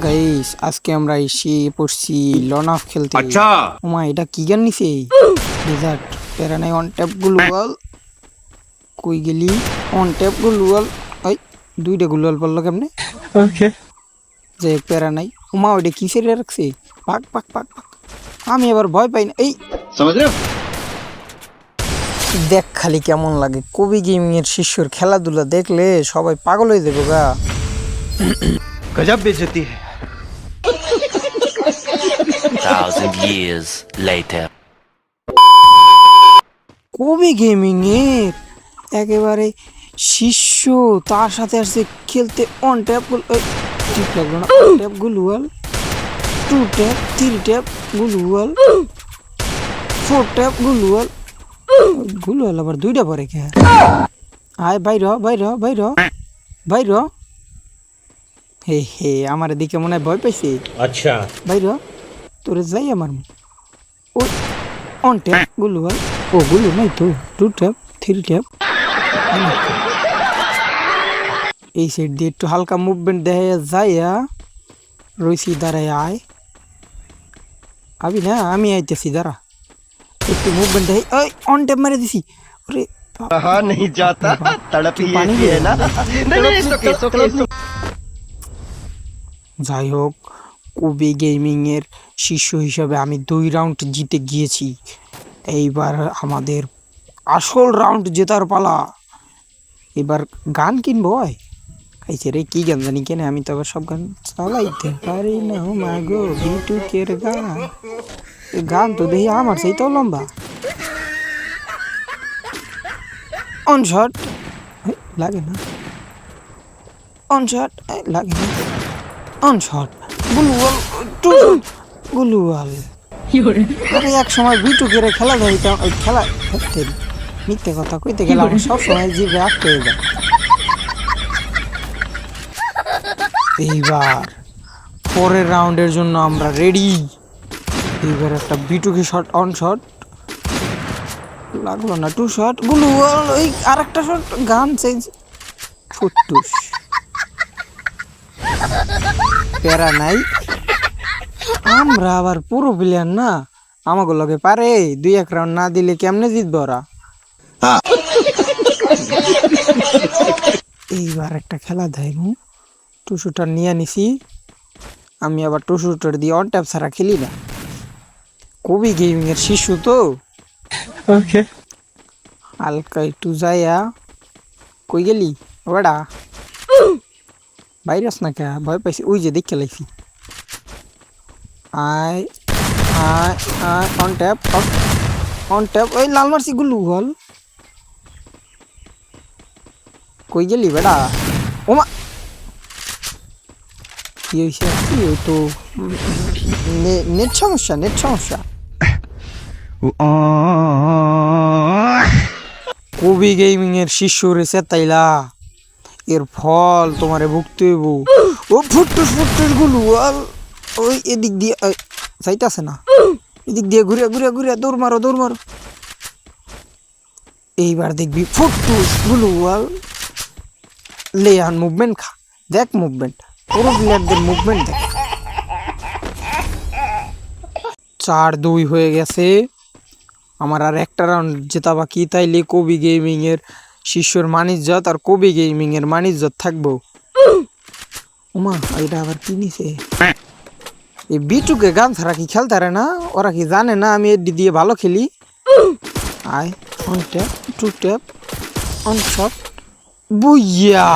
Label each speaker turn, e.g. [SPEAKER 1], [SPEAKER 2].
[SPEAKER 1] Guys আজকে আমরা এসে পড়ছি লন অফ খেলতে।
[SPEAKER 2] আচ্ছা
[SPEAKER 1] ওমা এটা কি গান নিছে? ডেজার্ট প্যারা নাই অন ট্যাপ গ্লুয়াল। কই গেলি? On tap গ্লুয়াল। ওই দুইটা গ্লুয়াল পড়লো কেমনে?
[SPEAKER 3] ওকে
[SPEAKER 1] যে প্যারা নাই। ওমা ওইটা কি সেরে রাখছে? পাক পাক পাক পাক। আমি এবার ভয় পাই না। এই
[SPEAKER 2] समझ रहे हो
[SPEAKER 1] দেখ খালি কেমন লাগে। কবি গেমিং এর শিষ্যর খেলাধুলা দেখলে সবাই পাগল হয়ে যাবে গা।
[SPEAKER 3] गजब बेइज्जती है
[SPEAKER 4] 1,000 years later.
[SPEAKER 1] কবি গেমিং এর একেবারে শিষ্য তার সাথে আসছে খেলতে। অন ট্যাপ ঠিক লাগলো না। ট্যাপ গুলুয়াল, টু ট্যাপ, থ্রি ট্যাপ গুলুয়াল, ফোর ট্যাপ গুলুয়াল। গুলুয়াল আবার দুইটা পরে কে? আয় বাইর বাইর বাইর বাইর। হে হে আমার দিকে মনে হয় ভয় পাইছে।
[SPEAKER 3] अच्छा
[SPEAKER 1] বাইর তোরে যাই আমার ওই অন ট্যাপ গুলুয়াল। ও গুলু নাই তো, টু ট্যাপ থ্রি ট্যাপ। এই সাইড দিয়ে একটু হালকা মুভমেন্ট দেখা যাইয়া রইছি দাঁড়ায়। আয় আবি না, আমি আইতেছি দাঁড়া। একটু মুভমেন্ট দেখে ওই অন ট্যাপ মেরে দিছি। ওরে
[SPEAKER 3] कहा नहीं जाता तड़प ही
[SPEAKER 1] पानी
[SPEAKER 3] ऐसी है ना नहीं नहीं
[SPEAKER 1] যাই হোক, কবি গেমিং এর শিষ্য হিসাবে আমি 2 রাউন্ড জিতে গিয়েছি। এইবার আমাদের আসল রাউন্ড জেতার পালা। এবার গান কিনবো। হয় খাইছে রে কি গান জানি কেন, আমি তো আবার সব গান চালাইতে পারি না। ও মা গো বিটুকের গান, এ গান তো দেখি আমার সেই তো লম্বা। অন শট লাগে না, অন শট লাগে না, অন শট গুলুয়াল, টু শট গুলুয়াল। আরে এক সময় বিটুকের খেলা ধরিতাম। ওই খেলা ধরতে মিথ্যে কথা কইতে গেলাম সব সময় জিভে আটকে যায়। এইবার পরের রাউন্ডের জন্য আমরা রেডি। এইবার একটা বিটুকে শট, অন শট লাগলো না, টু শট গুলুয়াল। ওই আরেকটা শট, গান চেঞ্জ, ফুটুস প্যারা নাই। আমরা আবার পুরো প্লেয়ার না, আমাকে লগে পারে 2-1 রাউন্ড না দিলে কেমনে জিতবে ওরা। এইবার একটা খেলা দেয়, টু শুটার নিয়ে নিছি। আমি আবার টু শুটার দিয়ে অন ট্যাপ ছাড়া খেলি না। কবি গেমিং এর শিশু তো
[SPEAKER 3] ओके
[SPEAKER 1] হালকা একটু যাইয়া। কই গেলি ওটা? ভাইরাস না কে ভয় পাইছি? ওই যে দেখে লাইছি। আয় আয় আয় অন ট্যাপ, অন ট্যাপ। ওই লাল মারছি গুলু হল। কই গেলি বেটা? ওমা কি হয়েছে? কি ওই তো নেট সমস্যা, নেট সমস্যা। কবি গেমিং এর শিষ্য রেছে তাইলা, এর ফল তোমারে ভুগতে হইব। ও ফুটুস ফুটুস গুলুয়াল। ওই এদিক দিয়ে যাইতাছে না, এদিক দিয়ে ঘুরে ঘুরে ঘুরে দৌড় মারো দৌড় মারো। এইবার দেখবি ফুটুস গুলুয়াল। লেয়ান মুভমেন্ট খা, দেখ মুভমেন্ট, পুরো প্লেয়ারদের মুভমেন্ট দেখ। 4-2 হয়ে গেছে। আমার আর একটা রাউন্ড জেতা বাকি। তাইলে কবি গেমিং এর শিষ্যর মানিজ্জত আর কবি গেমিং এর মানিজ্জত থাকবো। ওমা এটা আবার কি নিছে? এই বিটুকে গান ছাড়া কি খেলতে পারে না? ওরা কি জানে না আমি এডি দিয়ে ভালো খেলি? আয় one tap, two tap, one shot বুইয়া।